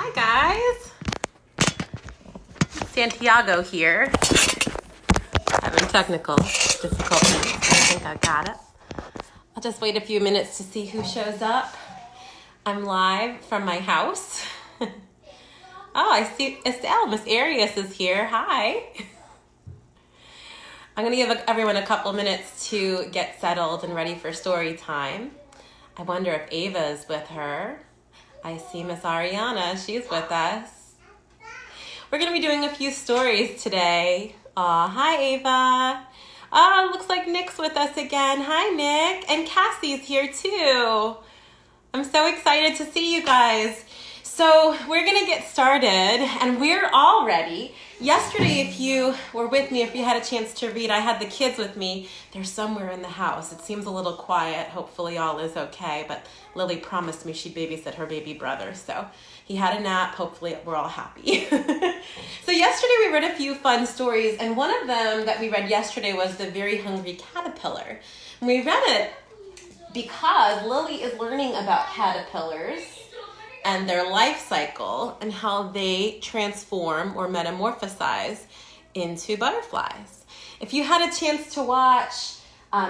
Hi guys, Santiago here. Having technical difficulties. I think I got it. I'll just wait a few minutes to see who shows up. I'm live from my house. Oh, I see Estelle, Miss Arias is here. Hi. I'm gonna give everyone a couple minutes to get settled and ready for story time. I wonder if Ava is with her. I see Miss Ariana, she's with us. We're gonna be doing a few stories today. Aw, hi Ava. Oh, looks like Nick's with us again. Hi Nick, and Cassie's here too. I'm so excited to see you guys. So we're gonna get started and we're all ready. Yesterday, if you were with me, if you had a chance to read, I had the kids with me. They're somewhere in the house. It seems a little quiet. Hopefully all is okay, but Lily promised me she'd babysit her baby brother. So he had a nap. Hopefully we're all happy. So yesterday we read a few fun stories, and one of them that we read yesterday was The Very Hungry Caterpillar. And we read it because Lily is learning about caterpillars and their life cycle and how they transform or metamorphosize into butterflies. If you had a chance to watch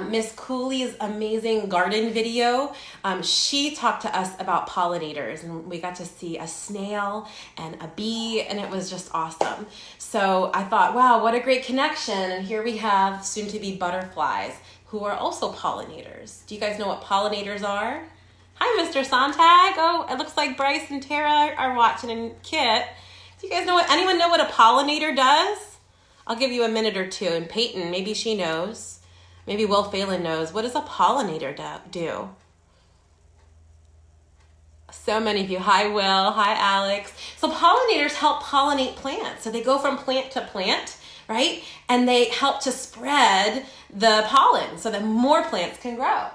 Miss Cooley's amazing garden video, she talked to us about pollinators, and we got to see a snail and a bee, and it was just awesome. So I thought, wow, what a great connection. And here we have soon-to-be butterflies who are also pollinators. Do you guys know what pollinators are? Hi, Mr. Sontag. Oh, it looks like Bryce and Tara are watching, and Kit. Do you guys know anyone know what a pollinator does? I'll give you a minute or two. And Peyton, maybe she knows. Maybe Will Phelan knows. What does a pollinator do? So many of you. Hi, Will. Hi, Alex. So pollinators help pollinate plants. So they go from plant to plant, right? And they help to spread the pollen so that more plants can grow.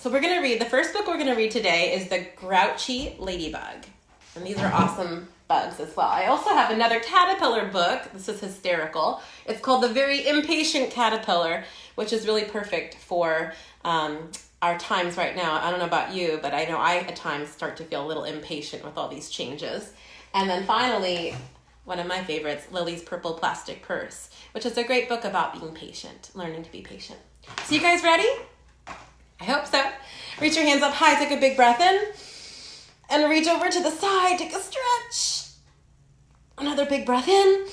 So we're going to read, the first book we're going to read today is The Grouchy Ladybug. And these are awesome bugs as well. I also have another caterpillar book. This is hysterical. It's called The Very Impatient Caterpillar, which is really perfect for our times right now. I don't know about you, but I know I at times start to feel a little impatient with all these changes. And then finally, one of my favorites, Lily's Purple Plastic Purse, which is a great book about being patient, learning to be patient. So you guys ready? I hope so. Reach your hands up high, take a big breath in, and reach over to the side, take a stretch. Another big breath in,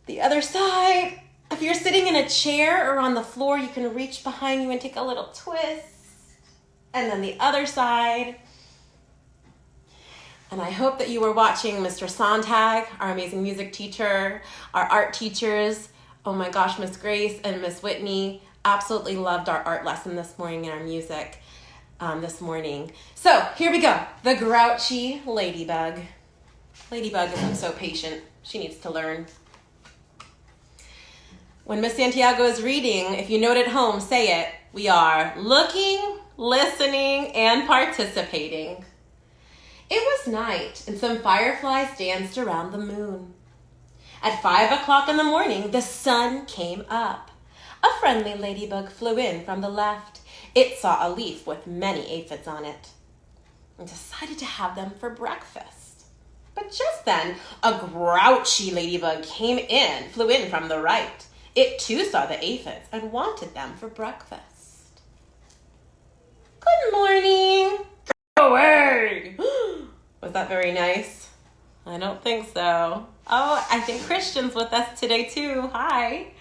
the other side. If you're sitting in a chair or on the floor, you can reach behind you and take a little twist. And then the other side. And I hope that you were watching Mr. Sontag, our amazing music teacher, our art teachers. Oh my gosh, Miss Grace and Miss Whitney. Absolutely loved our art lesson this morning and our music this morning. So here we go. The Grouchy Ladybug. Ladybug isn't so patient. She needs to learn. When Miss Santiago is reading, if you note at home, say it. We are looking, listening, and participating. It was night, and some fireflies danced around the moon. At 5 o'clock in the morning, the sun came up. A friendly ladybug flew in from the left. It saw a leaf with many aphids on it and decided to have them for breakfast. But just then, a grouchy ladybug flew in from the right. It too saw the aphids and wanted them for breakfast. Good morning. Go away. Was that very nice? I don't think so. Oh, I think Christian's with us today too. Hi.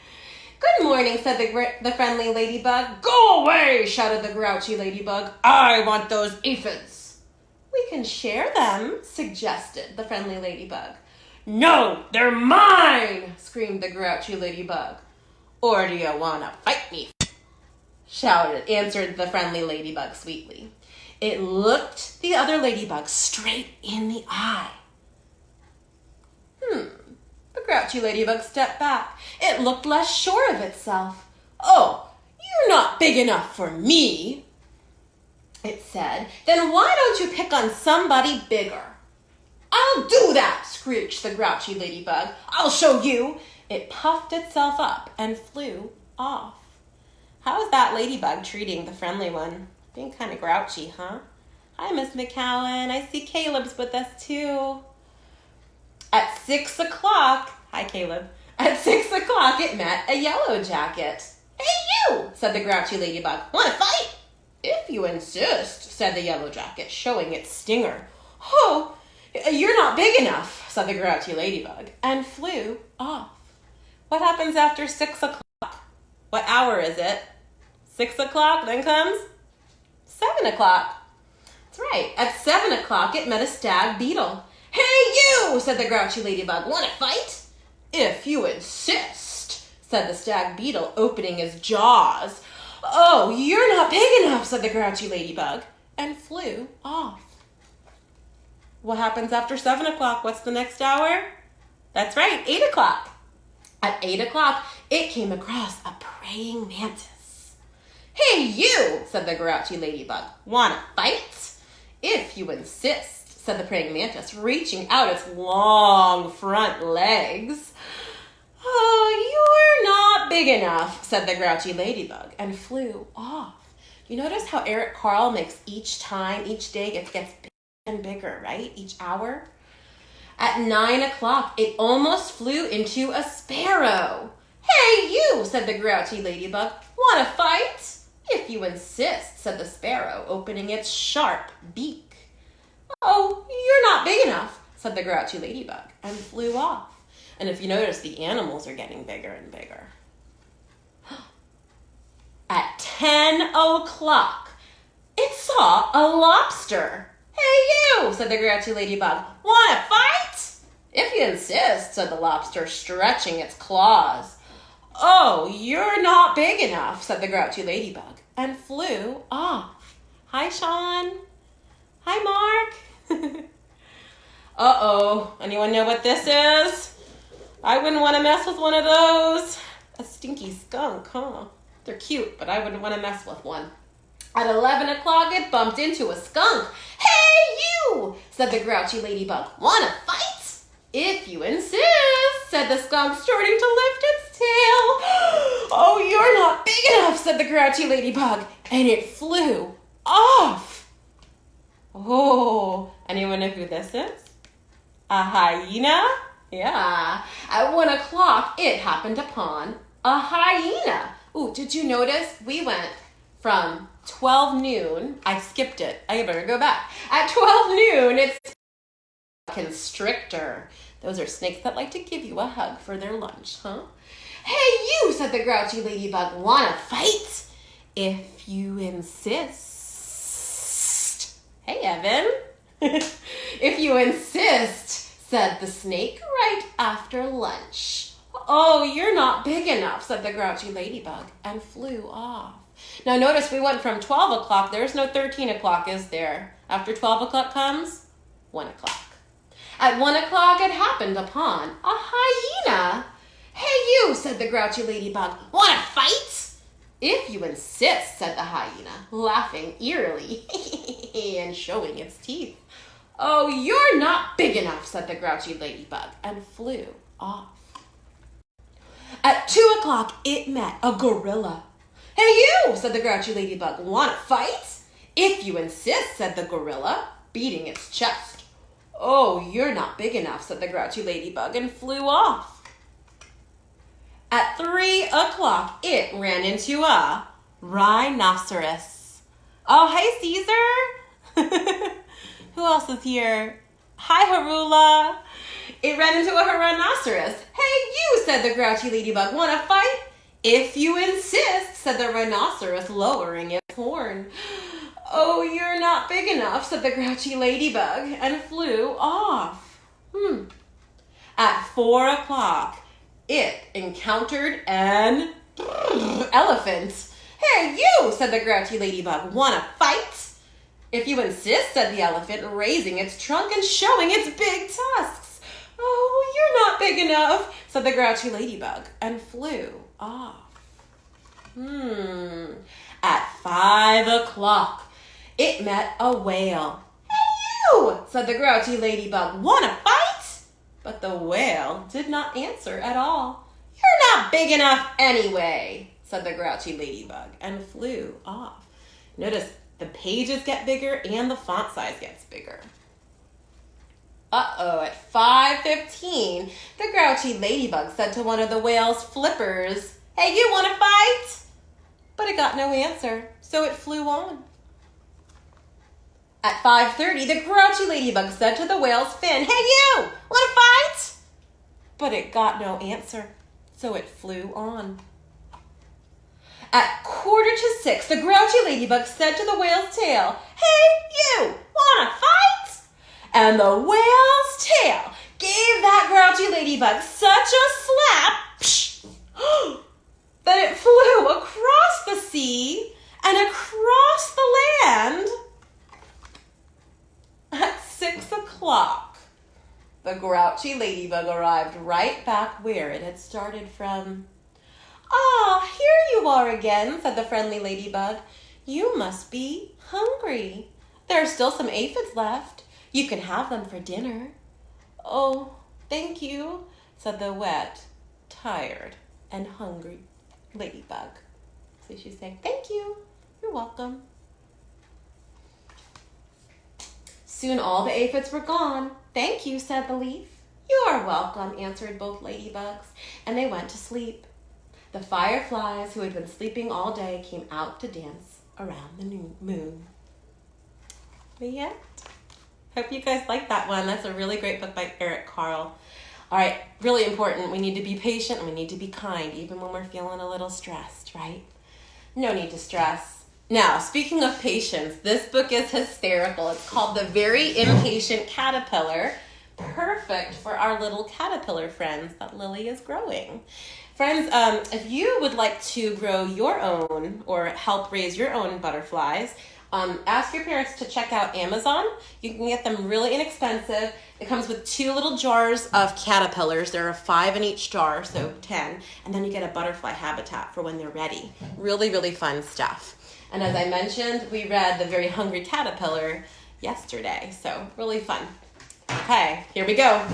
Good morning, said the friendly ladybug. Go away, shouted the grouchy ladybug. I want those aphids. We can share them, suggested the friendly ladybug. No, they're mine, screamed the grouchy ladybug. Or do you want to fight me? Answered the friendly ladybug sweetly. It looked the other ladybug straight in the eye. The grouchy ladybug stepped back. It looked less sure of itself. Oh, you're not big enough for me, it said. Then why don't you pick on somebody bigger? I'll do that, screeched the grouchy ladybug. I'll show you. It puffed itself up and flew off. How is that ladybug treating the friendly one? Being kind of grouchy, huh? Hi, Miss McCowan. I see Caleb's with us too. At 6 o'clock, hi Caleb. At 6 o'clock, it met a yellow jacket. Hey you, said the grouchy ladybug. Want to fight? If you insist, said the yellow jacket, showing its stinger. Oh, you're not big enough, said the grouchy ladybug, and flew off. What happens after 6 o'clock? What hour is it? 6 o'clock, then comes 7 o'clock. That's right. At 7 o'clock, it met a stag beetle. Hey, you, said the grouchy ladybug. Want to fight? If you insist, said the stag beetle, opening his jaws. Oh, you're not big enough, said the grouchy ladybug, and flew off. What happens after 7 o'clock? What's the next hour? That's right, 8 o'clock. At 8 o'clock, it came across a praying mantis. Hey, you, said the grouchy ladybug. Want to fight? If you insist, said the praying mantis, reaching out its long front legs. Oh, you're not big enough, said the grouchy ladybug, and flew off. You notice how Eric Carle makes each day gets bigger and bigger, right? Each hour. At 9 o'clock, it almost flew into a sparrow. Hey, you, said the grouchy ladybug. Want to fight? If you insist, said the sparrow, opening its sharp beak. Oh, you're not big enough, said the grouchy ladybug, and flew off. And if you notice, the animals are getting bigger and bigger. At 10 o'clock, it saw a lobster. Hey, you, said the grouchy ladybug. Want to fight? If you insist, said the lobster, stretching its claws. Oh, you're not big enough, said the grouchy ladybug, and flew off. Hi, Sean. Hi, Mark. Uh-oh. Anyone know what this is? I wouldn't want to mess with one of those. A stinky skunk, huh? They're cute, but I wouldn't want to mess with one. At 11 o'clock, it bumped into a skunk. Hey, you, said the grouchy ladybug. Want to fight? If you insist, said the skunk, starting to lift its tail. Oh, you're not big enough, said the grouchy ladybug, and it flew off. Oh, anyone know who this is? A hyena? Yeah. At 1 o'clock, it happened upon a hyena. Ooh, did you notice? We went from 12 noon. I skipped it. I better go back. At 12 noon, it's constrictor. Those are snakes that like to give you a hug for their lunch, huh? Hey, you, said the grouchy ladybug. Want to fight? If you insist. Hey, Evan. If you insist, said the snake right after lunch. Oh, you're not big enough, said the grouchy ladybug, and flew off. Now notice we went from 12 o'clock. There's no 13 o'clock, is there? After 12 o'clock comes 1 o'clock. At 1 o'clock, it happened upon a hyena. Hey, you, said the grouchy ladybug. Want to fight? If you insist, said the hyena, laughing eerily and showing its teeth. Oh, you're not big enough, said the grouchy ladybug, and flew off. At 2 o'clock, it met a gorilla. Hey, you, said the grouchy ladybug. Want to fight? If you insist, said the gorilla, beating its chest. Oh, you're not big enough, said the grouchy ladybug, and flew off. At 3 o'clock, it ran into a rhinoceros. Oh, hey, Caesar. Who else is here? Hi, Harula. It ran into a rhinoceros. Hey, you, said the grouchy ladybug. Want to fight? If you insist, said the rhinoceros, lowering its horn. Oh, you're not big enough, said the grouchy ladybug, and flew off. At 4 o'clock, it encountered an elephant. Hey, you, said the grouchy ladybug. Want to fight? If you insist, said the elephant, raising its trunk and showing its big tusks. Oh, you're not big enough, said the grouchy ladybug, and flew off. At 5 o'clock, it met a whale. Hey, you, said the grouchy ladybug. Want to fight? But the whale did not answer at all. You're not big enough anyway, said the grouchy ladybug, and flew off. Notice The pages get bigger and the font size gets bigger. Uh-oh, at 5:15, the grouchy ladybug said to one of the whale's flippers, "Hey, you want to fight?" But it got no answer, so it flew on. At 5:30, the grouchy ladybug said to the whale's fin, "Hey, you, want to fight?" But it got no answer, so it flew on. At 5:45, the grouchy ladybug said to the whale's tail, "Hey, you, want to fight?" And the whale's tail gave that grouchy ladybug such a slap that it flew across the sea and across the land. At 6 o'clock, the grouchy ladybug arrived right back where it had started from. "Ah, here you are again," said the friendly ladybug. "You must be hungry. There are still some aphids left. You can have them for dinner." "Oh, thank you," said the wet, tired, and hungry ladybug. So she's saying, "Thank you. You're welcome." Soon all the aphids were gone. "Thank you," said the leaf. "You are welcome," answered both ladybugs, and they went to sleep. The fireflies, who had been sleeping all day, came out to dance around the moon. The end. Hope you guys like that one. That's a really great book by Eric Carle. All right, really important. We need to be patient and we need to be kind, even when we're feeling a little stressed, right? No need to stress. Now, speaking of patience, this book is hysterical. It's called The Very Impatient Caterpillar. Perfect for our little caterpillar friends that Lily is growing. Friends, if you would like to grow your own or help raise your own butterflies, ask your parents to check out Amazon. You can get them really inexpensive. It comes with 2 little jars of caterpillars. There are 5 in each jar, so 10. And then you get a butterfly habitat for when they're ready. Really, really fun stuff. And as I mentioned, we read The Very Hungry Caterpillar yesterday, so really fun. Okay, here we go.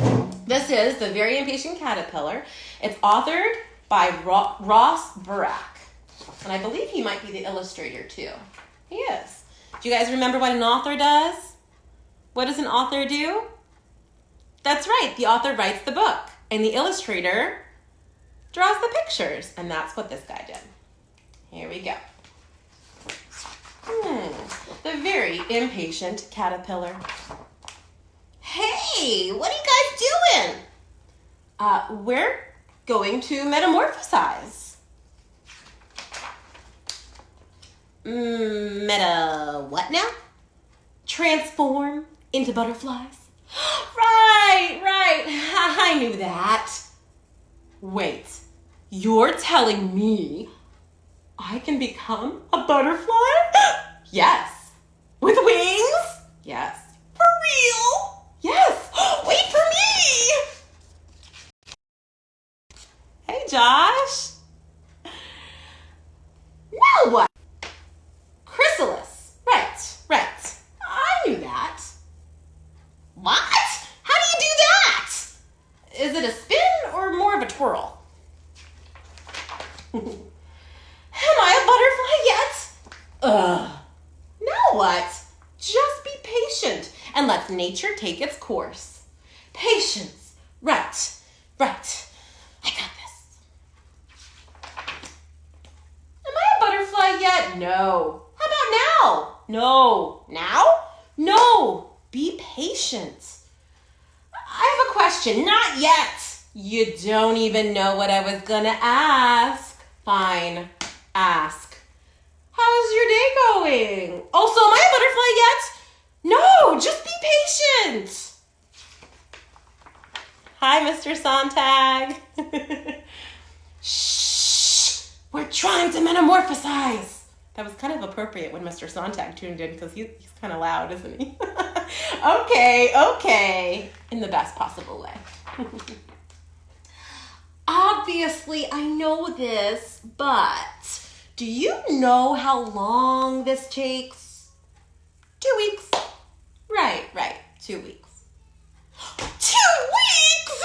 This is The Very Impatient Caterpillar. It's authored by Ross Burak. And I believe he might be the illustrator too. He is. Do you guys remember what an author does? What does an author do? That's right, the author writes the book and the illustrator draws the pictures. And that's what this guy did. Here we go. The Very Impatient Caterpillar. Hey, what are you guys doing? We're going to metamorphosize. What now? Transform into butterflies? Right. I knew that. Wait, you're telling me I can become a butterfly? Yes. With wings? Yes. For real? Yes. Wait for me. Hey, Josh. Now what? Chrysalis. Right. I knew that. What? How do you do that? Is it a spin or more of a twirl? Am I a butterfly yet? Now what? Just be patient and let nature take its course. Patience. Right. I got this. Am I a butterfly yet? No. How about now? No. Now? No. Be patient. I have a question. Not yet. You don't even know what I was gonna ask. Fine. Ask. How's your day going? Also, am I a butterfly yet? No, just be patient. Hi, Mr. Sontag. Shh, we're trying to metamorphosize. That was kind of appropriate when Mr. Sontag tuned in because he's kind of loud, isn't he? Okay. In the best possible way. Obviously, I know this, but do you know how long this takes? 2 weeks. Right. 2 weeks. 2 weeks!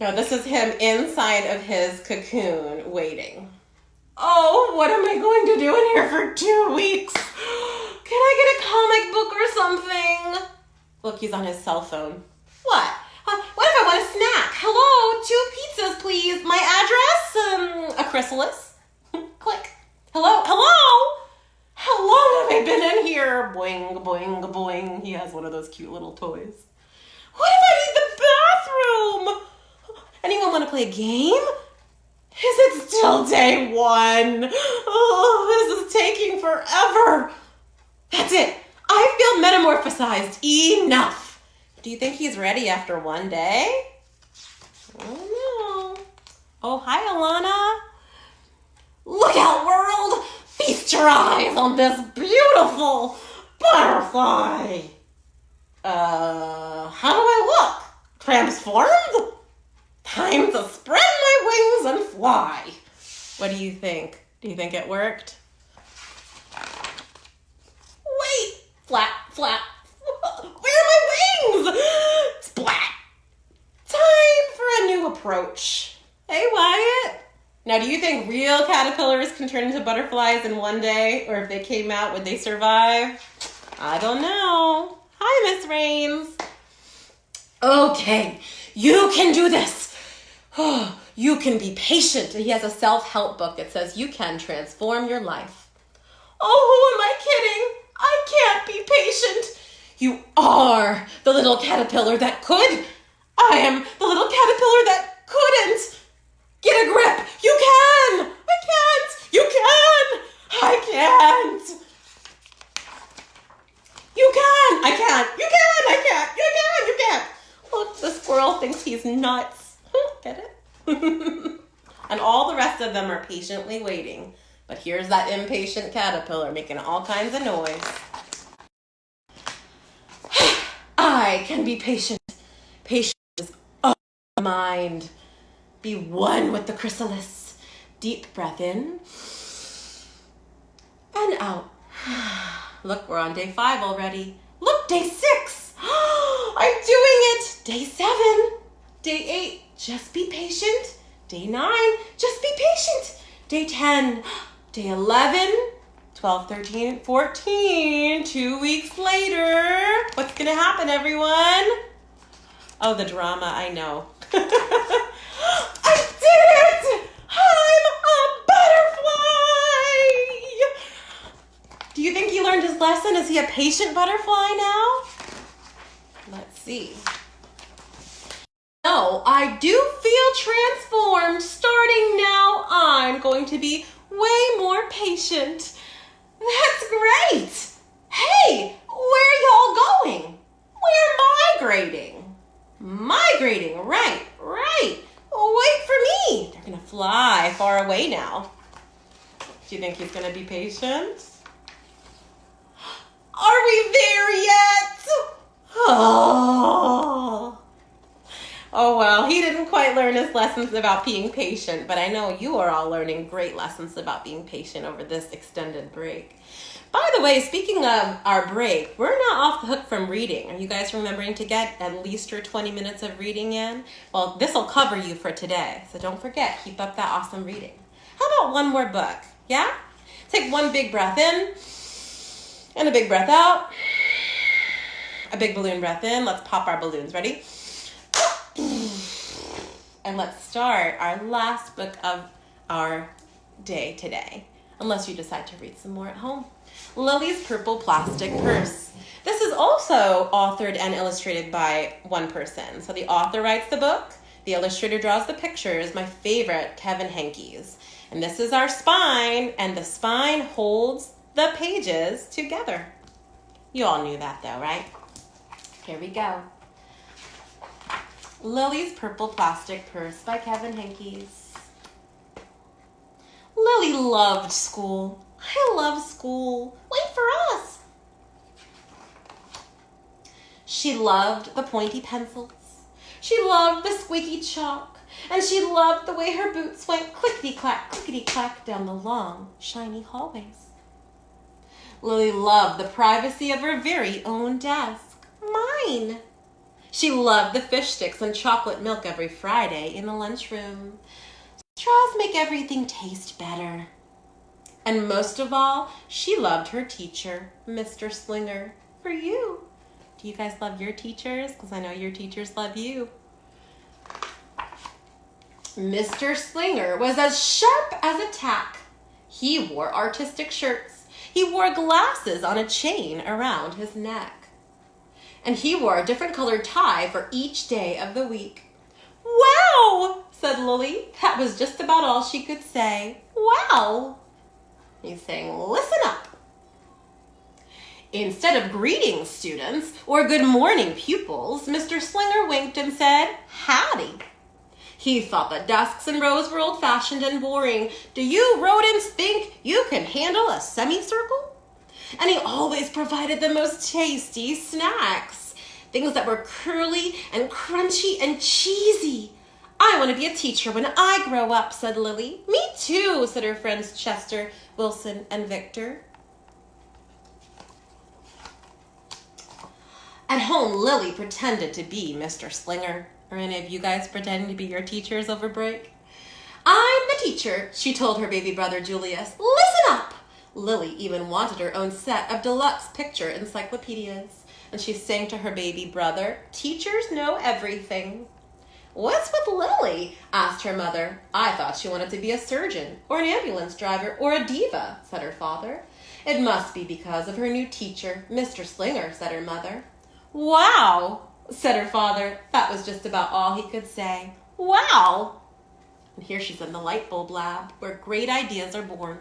No, this is him inside of his cocoon waiting. Oh, what am I going to do in here for 2 weeks? Can I get a comic book or something? Look, he's on his cell phone. What? What if I want a snack? Hello, 2 pizzas, please. My address? A chrysalis. Click. Hello? Hello? How long have I been in here? Boing, boing, boing. He has one of those cute little toys. What if I need the bathroom? Anyone want to play a game? Is it still day 1? Oh, this is taking forever. That's it. I feel metamorphosized. Enough. Do you think he's ready after 1 day? I don't know. Oh, hi, Alana. Look out, world. Feast your eyes on this beautiful butterfly. How do I look? Transformed? Time to spread my wings and fly. What do you think? Do you think it worked? Wait! Flap, flap. Where are my wings? Splat. Time for a new approach. Hey, Wyatt. Now, do you think real caterpillars can turn into butterflies in 1 day? Or if they came out, would they survive? I don't know. Hi, Miss Rains. Okay, you can do this. Oh, you can be patient. He has a self-help book that says you can transform your life. Oh, who am I kidding? I can't be patient. You are the little caterpillar that could. I am the little caterpillar that couldn't. Get a grip. You can. I can't. You can. I can't. You can. I can't. You can. I can't. You can. You can't. Look, the squirrel thinks he's nuts. Get it? And all the rest of them are patiently waiting. But here's that impatient caterpillar making all kinds of noise. I can be patient. Patience is of the mind. Be one with the chrysalis. Deep breath in and out. Look, we're on day 5 already. Look, day 6. I'm doing it. Day 7. Day 8. Just be patient. Day 9. Just be patient. Day 10. Day 11. 12, 13, 14. 2 weeks later. What's going to happen, everyone? Oh, the drama. I know. I did it! I'm a butterfly! Do you think he learned his lesson? Is he a patient butterfly now? Let's see. No, I do feel transformed. Starting now, I'm going to be way more patient. That's great. Hey, where are y'all going? We're migrating. Migrating, right. Wait for me. They're going to fly far away now. Do you think he's going to be patient? Are we there yet? Oh, well, he didn't quite learn his lessons about being patient, but I know you are all learning great lessons about being patient over this extended break. By the way, speaking of our break, we're not off the hook from reading. Are you guys remembering to get at least your 20 minutes of reading in? Well, this will cover you for today, so don't forget, keep up that awesome reading. How about one more book, yeah? Take one big breath in and a big breath out. A big balloon breath in. Let's pop our balloons. Ready? And let's start our last book of our day today, unless you decide to read some more at home. Lily's Purple Plastic Purse. This is also authored and illustrated by one person. So the author writes the book, the illustrator draws the pictures, my favorite, Kevin Henkes. And this is our spine, and the spine holds the pages together. You all knew that though, right? Here we go. Lily's Purple Plastic Purse by Kevin Henkes. Lily loved school. I love school. Wait for us. She loved the pointy pencils. She loved the squeaky chalk. And she loved the way her boots went clickety-clack down the long, shiny hallways. Lily loved the privacy of her very own desk. Mine. She loved the fish sticks and chocolate milk every Friday in the lunchroom. Straws make everything taste better. And most of all, she loved her teacher, Mr. Slinger. For you. Do you guys love your teachers? Because I know your teachers love you. Mr. Slinger was as sharp as a tack. He wore artistic shirts. He wore glasses on a chain around his neck. And he wore a different colored tie for each day of the week. Wow, said Lily. That was just about all she could say. Wow. He's saying, listen up. Instead of greeting students or good morning pupils, Mr. Slinger winked and said, howdy. He thought that desks and rows were old-fashioned and boring. Do you rodents think you can handle a semicircle? And he always provided the most tasty snacks, things that were curly and crunchy and cheesy. I want to be a teacher when I grow up, said Lily. Me too, said her friends Chester, Wilson, and Victor. At home, Lily pretended to be Mr. Slinger. Are any of you guys pretending to be your teachers over break? I'm the teacher, she told her baby brother Julius. Listen up! Lily even wanted her own set of deluxe picture encyclopedias. And she sang to her baby brother, teachers know everything. What's with Lily? Asked her mother. I thought she wanted to be a surgeon or an ambulance driver or a diva, said her father. It must be because of her new teacher, Mr. Slinger, said her mother. Wow, said her father. That was just about all he could say. Wow. And here she's in the light bulb lab, where great ideas are born.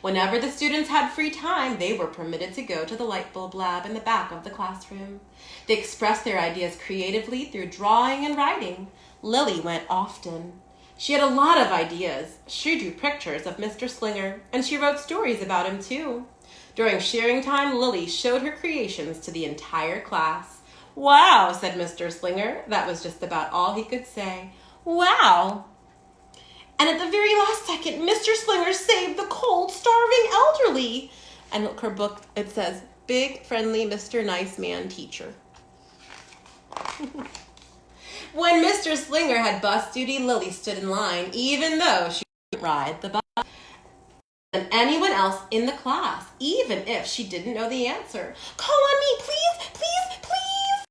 Whenever the students had free time, they were permitted to go to the light bulb lab in the back of the classroom. They expressed their ideas creatively through drawing and writing. Lily went often. She had a lot of ideas. She drew pictures of Mr. Slinger, and she wrote stories about him too. During sharing time, Lily showed her creations to the entire class. Wow, said Mr. Slinger. That was just about all he could say. Wow. And at the very last second, Mr. Slinger saved the cold, starving elderly. And look, her book, it says, Big, Friendly Mr. Nice Man Teacher. When Mr. Slinger had bus duty, Lily stood in line, even though she couldn't ride the bus. And anyone else in the class, even if she didn't know the answer. Call on me, please, please, please.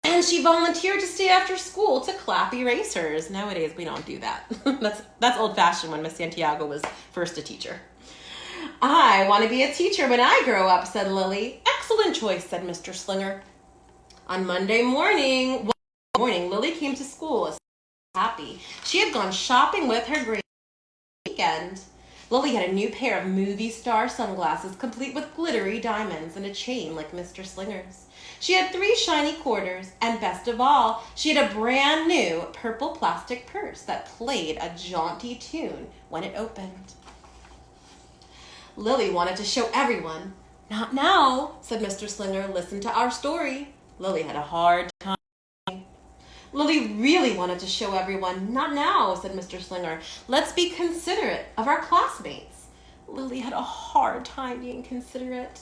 And she volunteered to stay after school to clap erasers. Nowadays, we don't do that. That's old-fashioned when Miss Santiago was first a teacher. I want to be a teacher when I grow up, said Lily. Excellent choice, said Mr. Slinger. On Monday morning, Lily came to school happy. She had gone shopping with her grandma weekend. Lily had a new pair of movie star sunglasses complete with glittery diamonds and a chain like Mr. Slinger's. She had 3 shiny quarters, and best of all, she had a brand new purple plastic purse that played a jaunty tune when it opened. Lily wanted to show everyone. Not now, said Mr. Slinger. Listen to our story. Lily had a hard time. Lily really wanted to show everyone. Not now, said Mr. Slinger. Let's be considerate of our classmates. Lily had a hard time being considerate.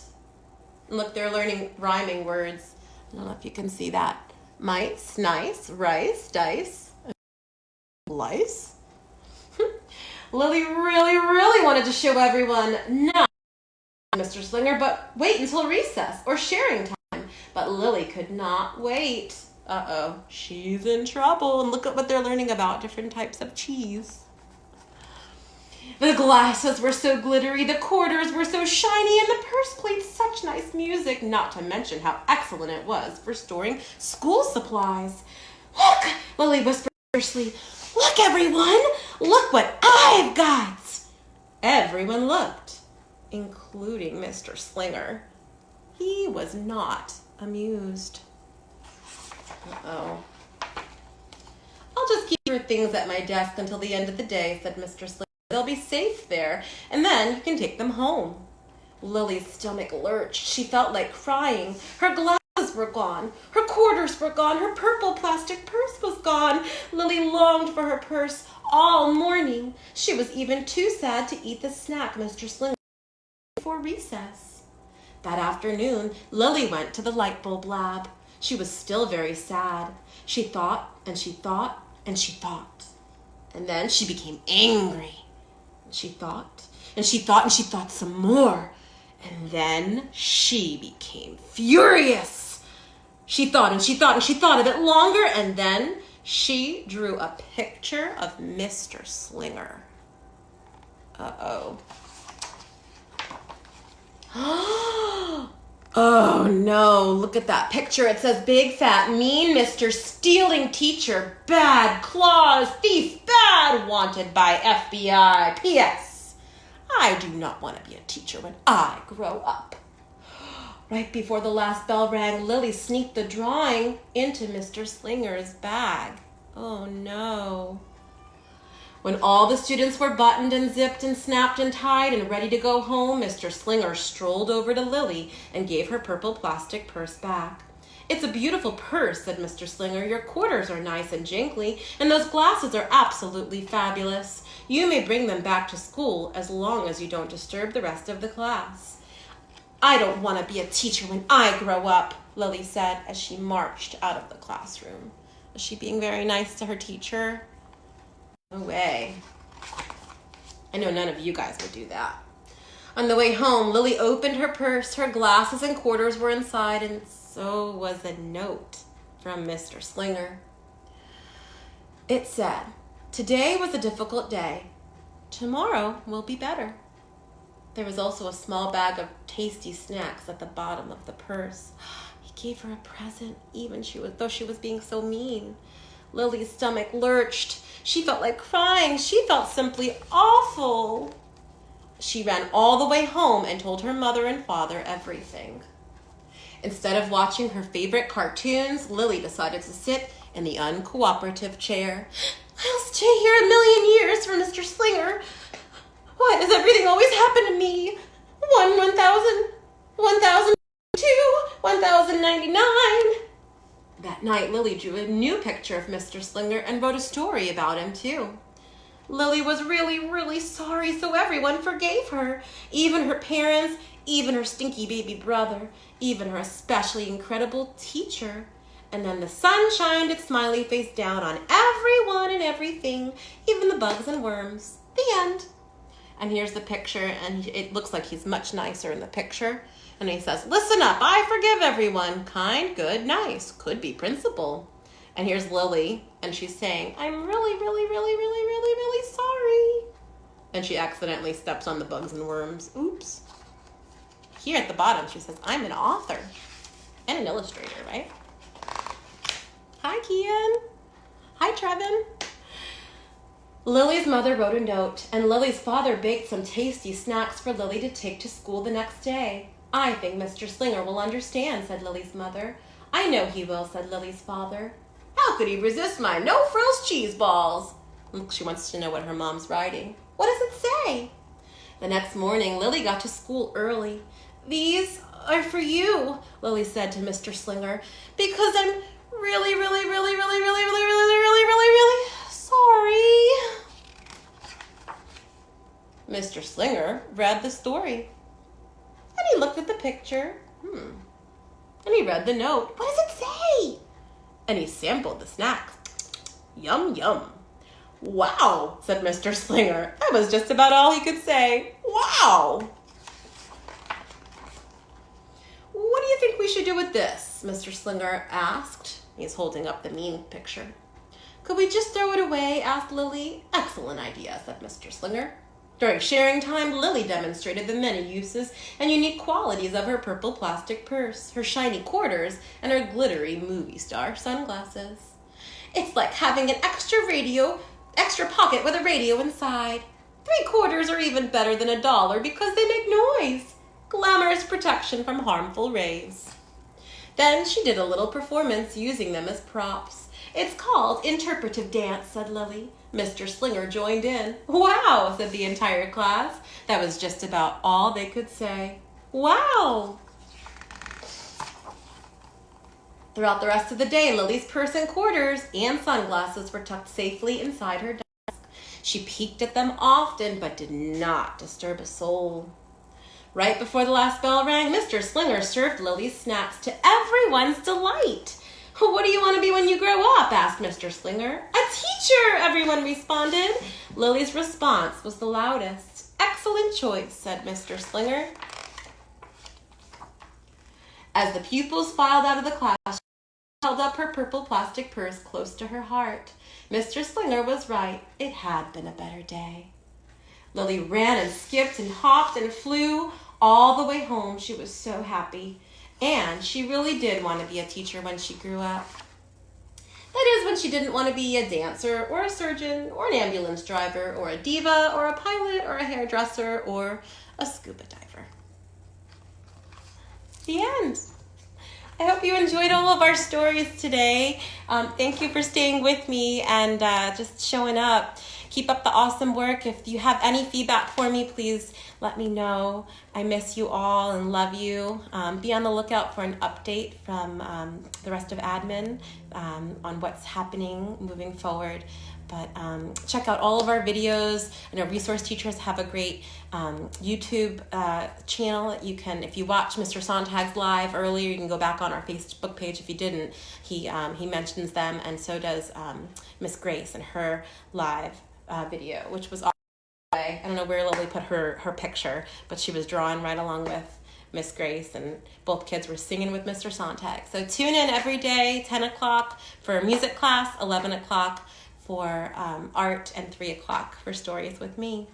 And look, they're learning rhyming words. I don't know if you can see that. Mice, nice, rice, dice, lice. Lily really wanted to show everyone. No, Mr. Slinger, but wait until recess or sharing time. But Lily could not wait. Uh-oh, she's in trouble. And look at what they're learning about, different types of cheese. The glasses were so glittery, the quarters were so shiny, and the purse played such nice music, not to mention how excellent it was for storing school supplies. Look, Lily whispered fiercely. Look, everyone, look what I've got. Everyone looked, including Mr. Slinger. He was not amused. Uh-oh. I'll just keep your things at my desk until the end of the day, said Mr. Slinger. They'll be safe there, and then you can take them home. Lily's stomach lurched. She felt like crying. Her glasses were gone. Her quarters were gone. Her purple plastic purse was gone. Lily longed for her purse all morning. She was even too sad to eat the snack Mr. Slinger before recess. That afternoon, Lily went to the light bulb lab. She was still very sad. She thought, and she thought, and she thought. And then she became angry. She thought, And she thought some more. And then she became furious. She thought a bit longer, and then she drew a picture of Mr. Slinger. Uh-oh. Oh no, look at that picture. It says, big, fat, mean Mr. Stealing Teacher, bad, claws, thief, bad, wanted by FBI. P.S. I do not want to be a teacher when I grow up. Right before the last bell rang, Lily sneaked the drawing into Mr. Slinger's bag. Oh no. When all the students were buttoned and zipped and snapped and tied and ready to go home, Mr. Slinger strolled over to Lily and gave her purple plastic purse back. It's a beautiful purse, said Mr. Slinger. Your quarters are nice and jingly, and those glasses are absolutely fabulous. You may bring them back to school as long as you don't disturb the rest of the class. I don't want to be a teacher when I grow up, Lily said as she marched out of the classroom. Was she being very nice to her teacher? No way. I know none of you guys would do that. On the way home, Lily opened her purse. Her glasses and quarters were inside, and so was a note from Mr. Slinger. It said, today was a difficult day. Tomorrow will be better. There was also a small bag of tasty snacks at the bottom of the purse. He gave her a present, even though she was being so mean. Lily's stomach lurched. She felt like crying. She felt simply awful. She ran all the way home and told her mother and father everything. Instead of watching her favorite cartoons, Lily decided to sit in the uncooperative chair. I'll stay here a million years for Mr. Slinger. Why does everything always happen to me? 1,000, 1,002, 1,099. That night, Lily drew a new picture of Mr. Slinger and wrote a story about him, too. Lily was really, really sorry, so everyone forgave her. Even her parents, even her stinky baby brother, even her especially incredible teacher. And then the sun shined its smiley face down on everyone and everything, even the bugs and worms. The end. And here's the picture, and it looks like he's much nicer in the picture. And he says, listen up, I forgive everyone. Kind, good, nice. Could be principal. And here's Lily, and she's saying, I'm really, really, really, really, really, really sorry. And she accidentally steps on the bugs and worms. Oops. Here at the bottom, she says, I'm an author and an illustrator, right? Hi, Kian. Hi, Trevin. Lily's mother wrote a note, and Lily's father baked some tasty snacks for Lily to take to school the next day. I think Mr. Slinger will understand, said Lily's mother. I know he will, said Lily's father. How could he resist my no-frills cheese balls? She wants to know what her mom's writing. What does it say? The next morning, Lily got to school early. These are for you, Lily said to Mr. Slinger, because I'm really, really, really, really, really, really, really, really, really, really sorry. Mr. Slinger read the story. And he looked at the picture. And he read the note. What does it say? And he sampled the snacks. Yum, yum. Wow, said Mr. Slinger. That was just about all he could say. Wow. What do you think we should do with this? Mr. Slinger asked. He's holding up the mean picture. Could we just throw it away? Asked Lily. Excellent idea, said Mr. Slinger. During sharing time, Lily demonstrated the many uses and unique qualities of her purple plastic purse, her shiny quarters, and her glittery movie star sunglasses. It's like having an extra pocket with a radio inside. 3/4 are even better than $1 because they make noise. Glamorous protection from harmful rays. Then she did a little performance using them as props. It's called interpretive dance, said Lily. Mr. Slinger joined in. Wow, said the entire class. That was just about all they could say. Wow. Throughout the rest of the day, Lily's purse and quarters and sunglasses were tucked safely inside her desk. She peeked at them often, but did not disturb a soul. Right before the last bell rang, Mr. Slinger served Lily's snacks to everyone's delight. What do you want to be when you grow up? Asked Mr. Slinger. A teacher, everyone responded. Lily's response was the loudest. excellent choice, said Mr. Slinger. As the pupils filed out of the class, she held up her purple plastic purse close to her heart. Mr. Slinger was right. It had been a better day. Lily ran and skipped and hopped and flew all the way home. She was so happy. And she really did want to be a teacher when she grew up. That is, when she didn't want to be a dancer or a surgeon or an ambulance driver or a diva or a pilot or a hairdresser or a scuba diver. The end. I hope you enjoyed all of our stories today. Thank you for staying with me and just showing up. Keep up the awesome work. If you have any feedback for me, please let me know. I miss you all and love you. Be on the lookout for an update from the rest of admin on what's happening moving forward. But check out all of our videos. I know Resource Teachers have a great YouTube channel. You can, if you watch Mr. Sontag's live earlier, you can go back on our Facebook page. If you didn't, he mentions them, and so does Miss Grace and her live video, which was awesome. I don't know where Lily put her picture, but she was drawing right along with Miss Grace, and both kids were singing with Mr. Sontag. So tune in every day, 10 o'clock for music class, 11 o'clock for art, and 3 o'clock for stories with me.